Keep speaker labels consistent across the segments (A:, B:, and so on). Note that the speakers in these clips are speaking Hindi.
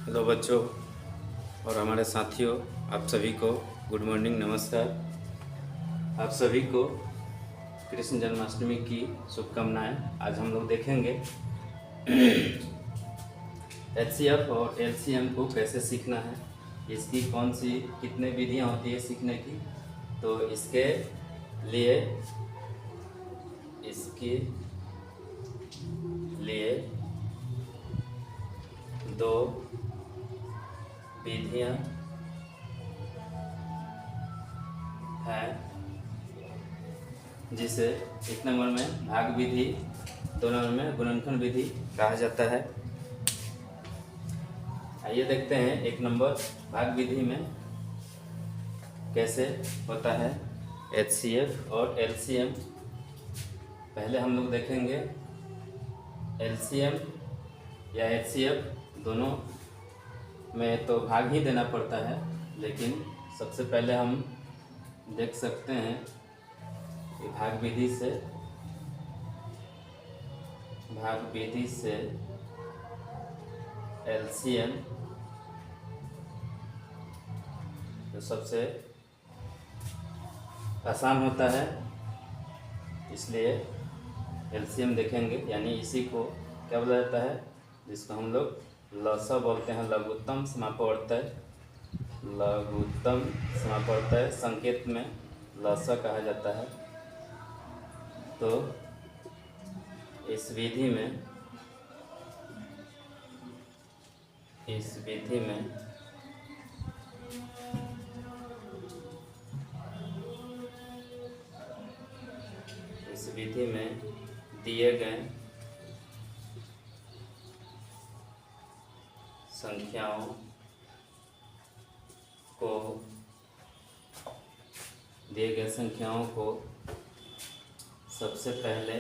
A: हेलो बच्चों और हमारे साथियों, आप सभी को गुड मॉर्निंग, नमस्कार। आप सभी को कृष्ण जन्माष्टमी की शुभकामनाएं। आज हम लोग देखेंगे एचसीएफ और एलसीएम को कैसे सीखना है, इसकी कौन सी कितने विधियां होती है सीखने की। तो इसके लिए दो विधियां हैं, जिसे एक नंबर में भाग विधि, दो नंबर में गुणनखंड विधि कहा जाता है। आइए देखते हैं एक नंबर भाग विधि में कैसे होता है एचसीएफ और एलसीएम। पहले हम लोग देखेंगे एलसीएम या एचसीएफ, दोनों में तो भाग ही देना पड़ता है, लेकिन सबसे पहले हम देख सकते हैं कि भाग विधि से एलसीएम जो सबसे आसान होता है, इसलिए एलसीएम देखेंगे। यानी इसी को क्या बोला जाता है, जिसको हम लोग लसा बोलते हैं, लघुत्तम समापवर्तय। लघुत्तम समापवर्तय संकेत में लसा कहा जाता है। तो इस विधि में दिए गए संख्याओं को सबसे पहले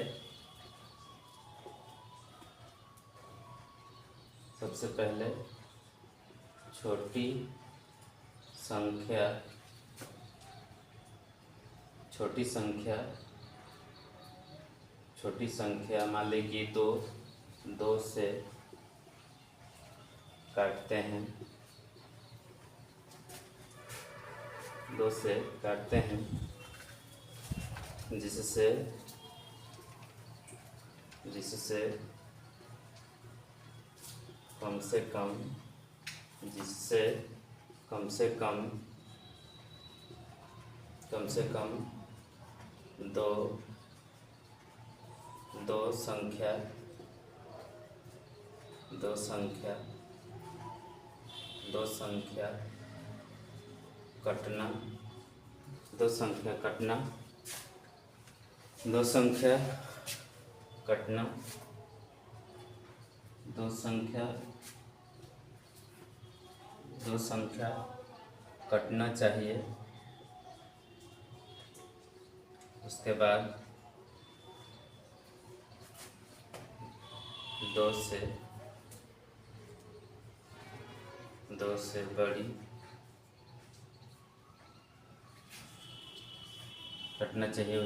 A: छोटी संख्या मान लीजिए दो से काटते हैं, जिससे कम से कम दो संख्या कटना चाहिए। उसके बाद दो से बड़ी कटना चाहिए।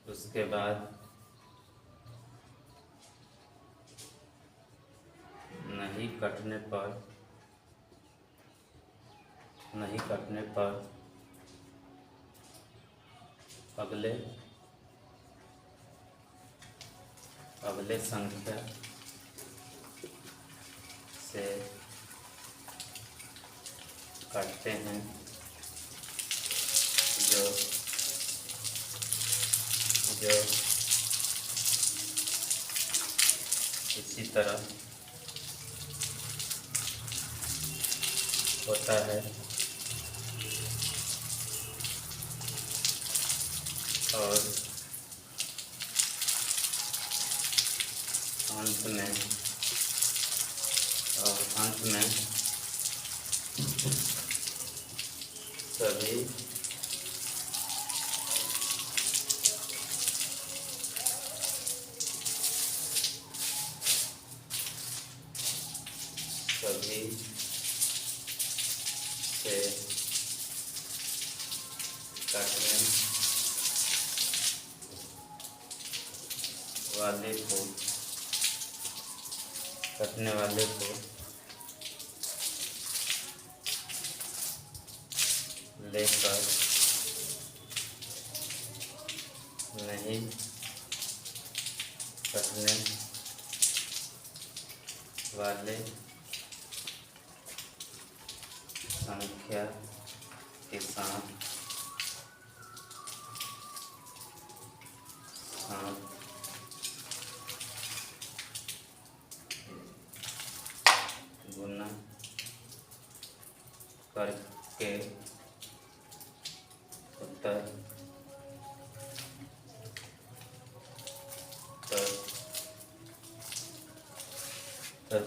A: उसके बाद नहीं कटने पर अगले संख्या से काटते हैं, जो इसी तरह होता है। और अंत में सभी से कटने वाले को लेकर नहीं कटने वाले संख्या के साथ गुना करके उत्तर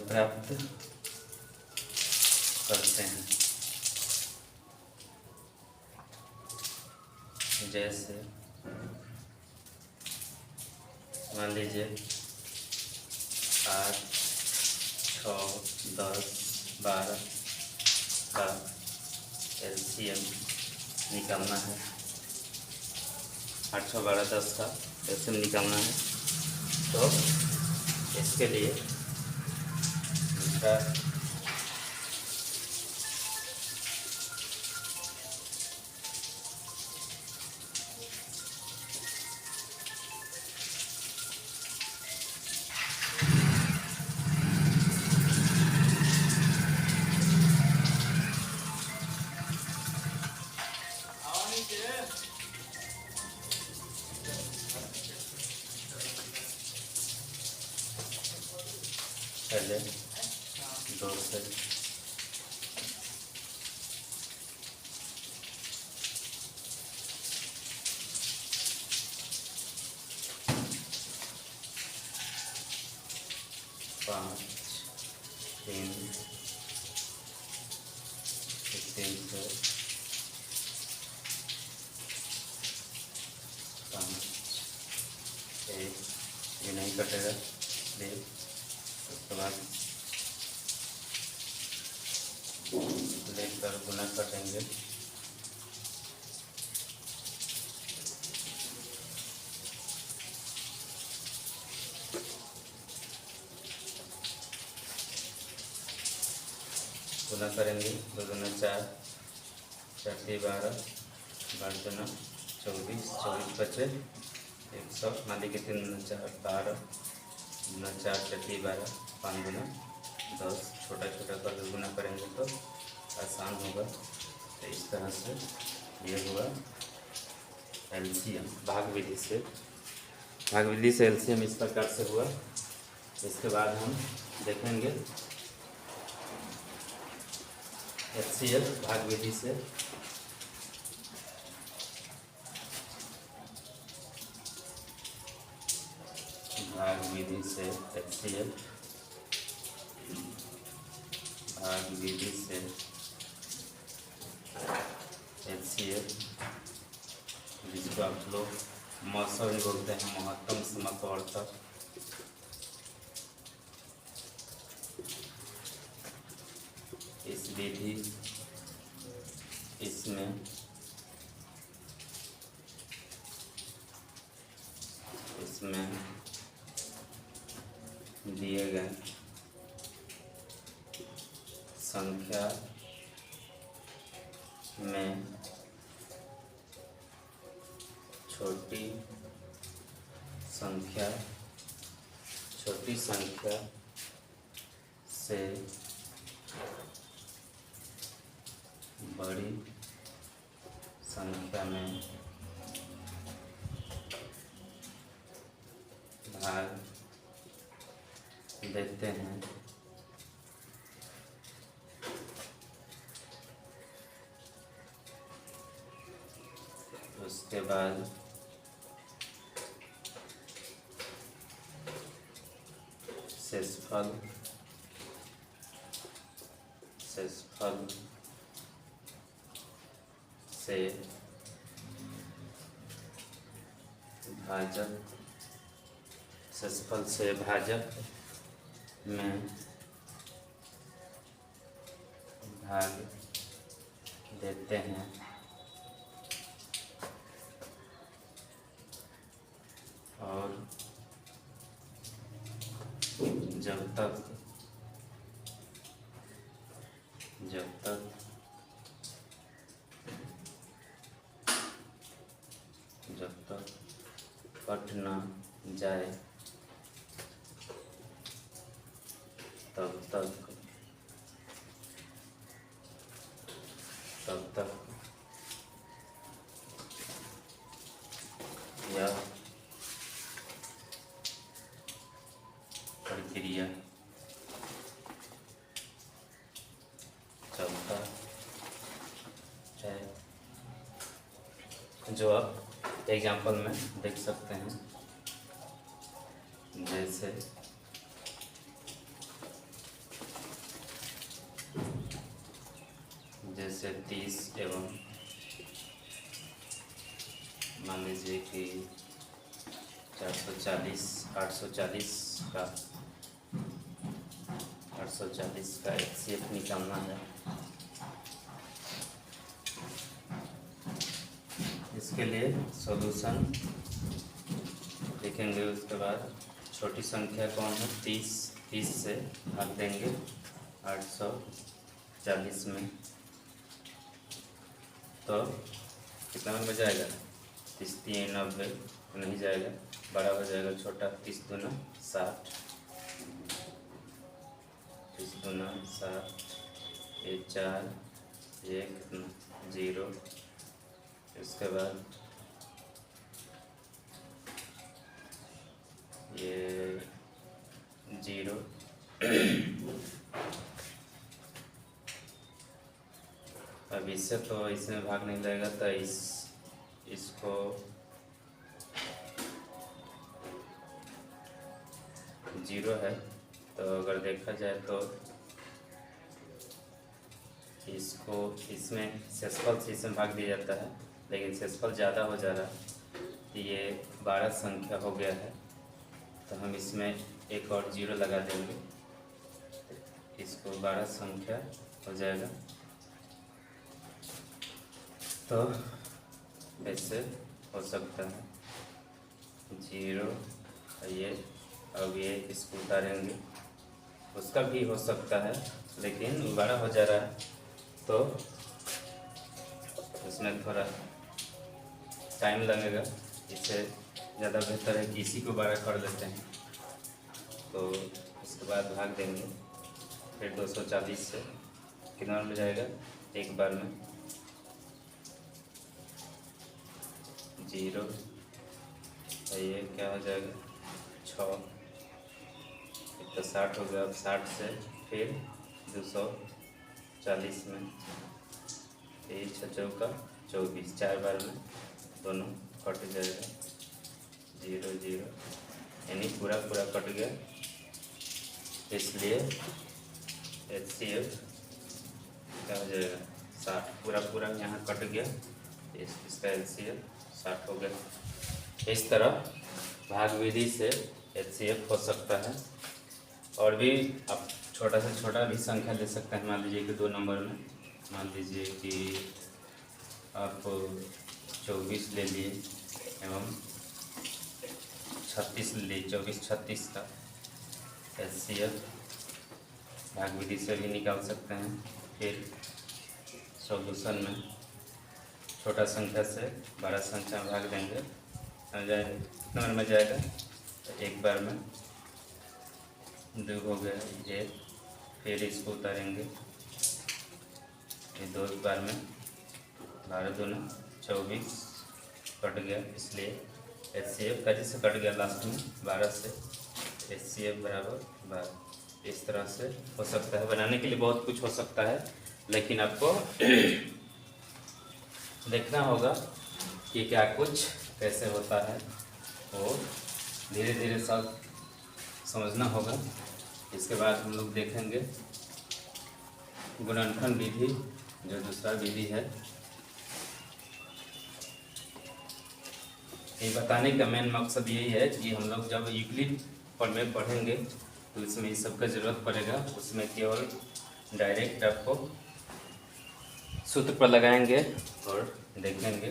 A: प्राप्त करते हैं। जैसे मान लीजिए 8, 6, 10, 12 का LCM निकालना है। 8, 6, 12, 10 का LCM निकालना है। तो इसके लिए दूसरा पहले 2 से 5, 3 से 5, 1 ये नहीं कटेगा। फिर उसके बाद लेकर गुना कटेंगे। गुना करेंगे 2 दूना 4, 4 3 12, 12 दूना 24, 24 बचे 100। मान लीजिए 3 दूना 4 12, दूना 4 4 3 12, 5 दूना 10। छोटा छोटा कर गुना करेंगे तो आसान होगा। तो इस तरह से ये हुआ LCM भाग विधि से। भाग विधि से LCM इस प्रकार से हुआ। इसके बाद हम देखेंगे HCF भाग विधि से। भाग विधि से HCF भाग विधि से HCF, जिसको आप लोग मौसम भी बोलते हैं, महत्तम समवर्तक। इस विधि इसमें दिए गए संख्या में छोटी संख्या से बड़ी संख्या में भाग देते हैं। उसके बाद शेषफल से भाजक में भाग देते हैं। और जब तक तब तक यह प्रक्रिया चलता है, जो आप एग्जाम्पल में देख सकते हैं। जैसे 30 एवं मान लीजिए कि 840 का HCF निकालना है। इसके लिए सॉल्यूशन लिखेंगे। उसके बाद छोटी संख्या कौन है, 30 से भाग देंगे 840 में, तो कितना में जाएगा, 30 3 90 नहीं जाएगा, बड़ा हो जाएगा छोटा, 30 दूना 60, 30 दूना 60, 1 4 1 0, इसके बाद ये 0 अब इससे तो इसमें भाग नहीं लगेगा, तो इसको 0 है, तो अगर देखा जाए तो इसको इसमें शेषफल से इसमें भाग दिया जाता है, लेकिन शेषफल ज़्यादा हो जा रहा है। ये 12 संख्या हो गया है, तो हम इसमें एक और 0 लगा देंगे, इसको 12 संख्या हो जाएगा। तो ऐसे हो सकता है 0, ये अब ये इसको उतारेंगे, उसका भी हो सकता है, लेकिन बड़ा हो जा रहा है, तो इसमें थोड़ा टाइम लगेगा। इससे ज़्यादा बेहतर है कि इसी को बड़ा कर लेते हैं। तो उसके बाद भाग देंगे, फिर 240 से कितना मिल जाएगा, एक बार में 0, ये क्या हो जाएगा 6, एक तो 60 हो गया। अब 60 से फिर 240 में 6 चौका 24, 4 बार में दोनों कट जाएगा, 0 0, यानी पूरा कट गया। इसलिए HCF क्या हो जाएगा 60, पूरा यहाँ कट गया, इसका HCF 60 हो गया। इस तरह भाग विधि से HCF हो सकता है। और भी आप छोटा से छोटा भी संख्या ले सकते हैं। मान लीजिए कि 2 नंबर में, मान लीजिए कि आप 24 ले लिए एवं 36 ले लिए, 24 36 का HCF भाग विधि से भी निकाल सकते हैं। फिर सॉल्यूशन में छोटा संख्या से बड़ा संख्या भाग देंगे, कितना में जाएगा, तो एक बार में 2 हो गया, ये फिर इसको उतारेंगे, ये 2 बार में 12 दूना 24 कट गया, इसलिए HCF का से कट गया लास्ट में 12 से, HCF बराबर 12। इस तरह से हो सकता है। बनाने के लिए बहुत कुछ हो सकता है, लेकिन आपको देखना होगा कि क्या कुछ कैसे होता है, और धीरे धीरे सब समझना होगा। इसके बाद हम लोग देखेंगे गुणनखंड विधि, जो दूसरा विधि है। ये बताने का मेन मकसद यही है कि हम लोग जब यूक्लिड में पढ़ेंगे तो इसमें इस सब का ज़रूरत पड़ेगा। उसमें केवल डायरेक्ट आपको सूत्र पर लगाएंगे और देखेंगे।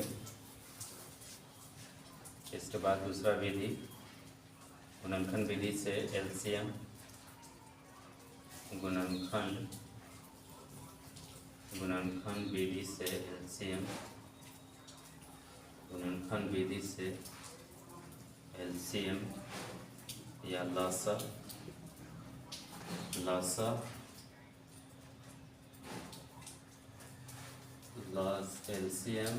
A: इसके बाद दूसरा विधि गुणनखंड विधि से LCM, गुणनखंड विधि से LCM, गुणनखंड विधि से LCM या लसा लसा लॉस एलसीएम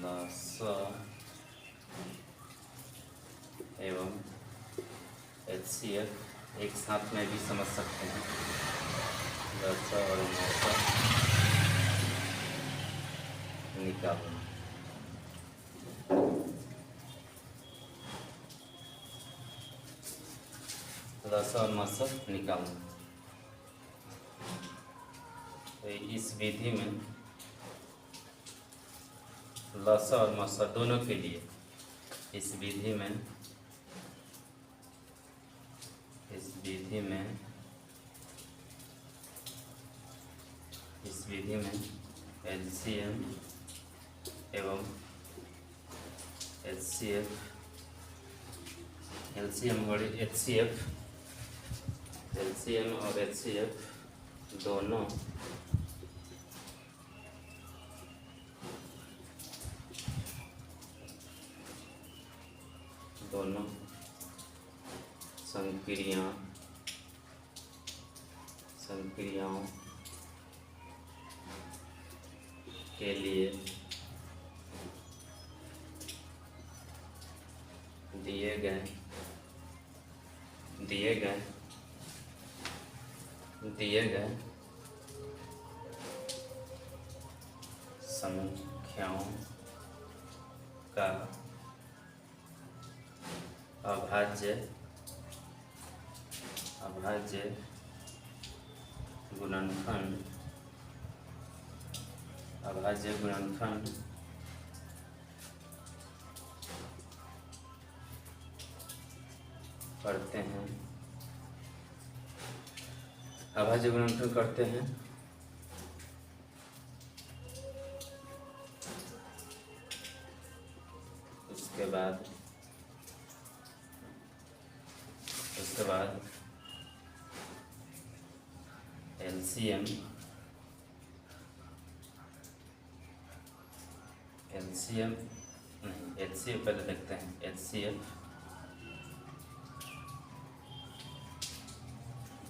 A: लसा एवं HCF एक साथ में भी समझ सकते हैं। लसा और लसा निकालना। लसा और मसा निकालना। तो इस विधि में लसा और मसा दोनों के लिए इस विधि में LCM एवं HCF LCM और HCF दोनों संक्रियाओं के लिए दिए गए संख्याओं का अभाज्य गुणनखंड करते हैं। अभाज्य गुणनखंड करते हैं। उसके बाद LCM नहीं, HCF पहले देखते हैं। HCF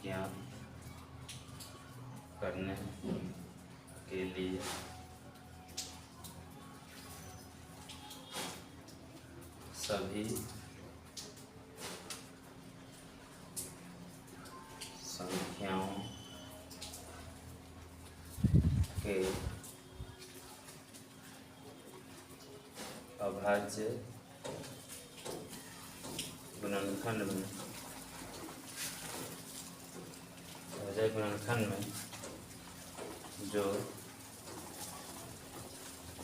A: ज्ञात करने के लिए सभी संख्याओं के अभाज्य गुणनखंड में जो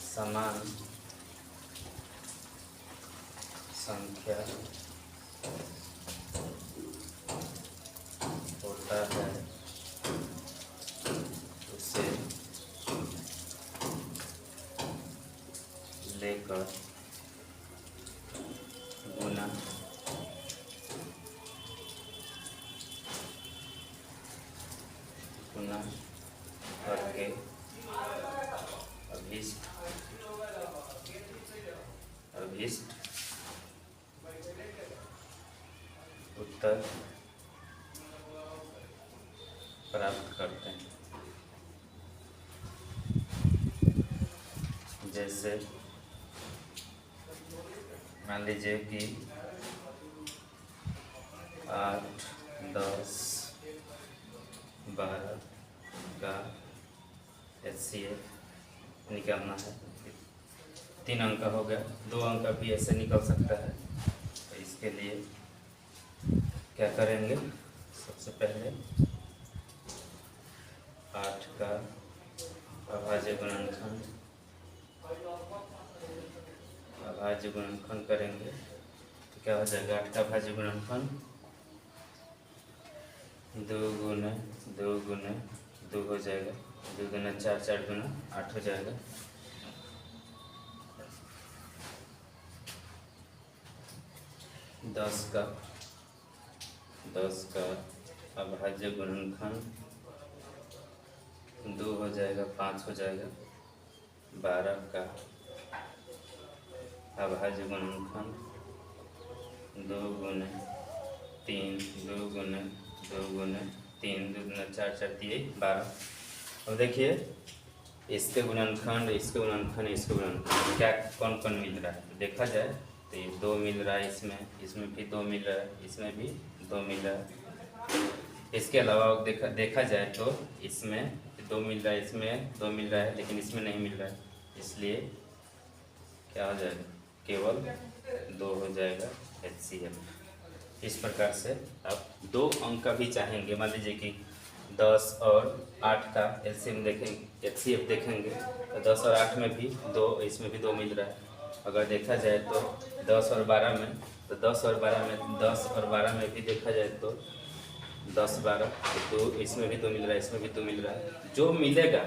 A: समान संख्या होता है उसे लेकर गुणा करके अभीष्ट उत्तर प्राप्त करते हैं। जैसे मान लीजिए कि 8, 10, 12 का HCF निकालना है। 3 अंक का हो गया, 2 अंक का भी ऐसे निकल सकता है। तो इसके लिए क्या करेंगे? सबसे पहले 8 का अभाज्य गुणनखंड करेंगे तो क्या हो जाएगा? 8 का अभाज्य गुणनखंड 2 गुना 2 हो जाएगा, 2 गुना 4, 4 गुना 8 हो जाएगा। दस का अभाज्य गुणनखंड 2 हो जाएगा, 5 हो जाएगा। 12 का अभाज्य गुणनखंड 2 गुना 3 2 गुने 2 गुने 3 2 गुना 4 4 3 12। अब देखिए इसके गुणनखंड, इसके गुणनखंड, इसके गुणनखंड क्या कौन कौन मिल रहा है, तो देखा जाए तो ये 2 मिल रहा है, इसमें भी 2 मिल रहा है, इसमें भी 2 मिल रहा है। इसके अलावा देखा जाए तो इसमें 2 मिल रहा है, इसमें 2 मिल रहा है, लेकिन इसमें नहीं मिल रहा है, इसलिए क्या हो जाएगा, केवल 2 हो जाएगा HCF। इस प्रकार से आप 2 अंक का भी चाहेंगे, मान लीजिए कि 10 और 8 का LCM देखेंगे, HCF देखेंगे तो 10 और 8 में भी 2, इसमें भी 2 मिल रहा है। अगर देखा जाए तो 10 और 12 में, तो 10 और 12 में भी देखा जाए तो 10 12 तो 2, इसमें भी 2 मिल रहा है, इसमें भी 2 मिल रहा है। जो मिलेगा,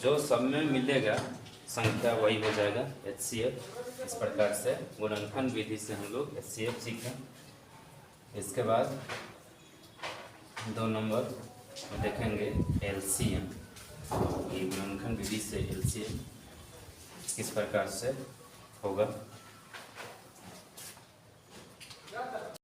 A: जो सब में मिलेगा संख्या, वही हो जाएगा HCF। इस प्रकार से गुणनखंड विधि से हम लोग HCF सीखें। इसके बाद 2 नंबर में देखेंगे LCM। ये गुणनखंड विधि से LCM किस प्रकार से होगा।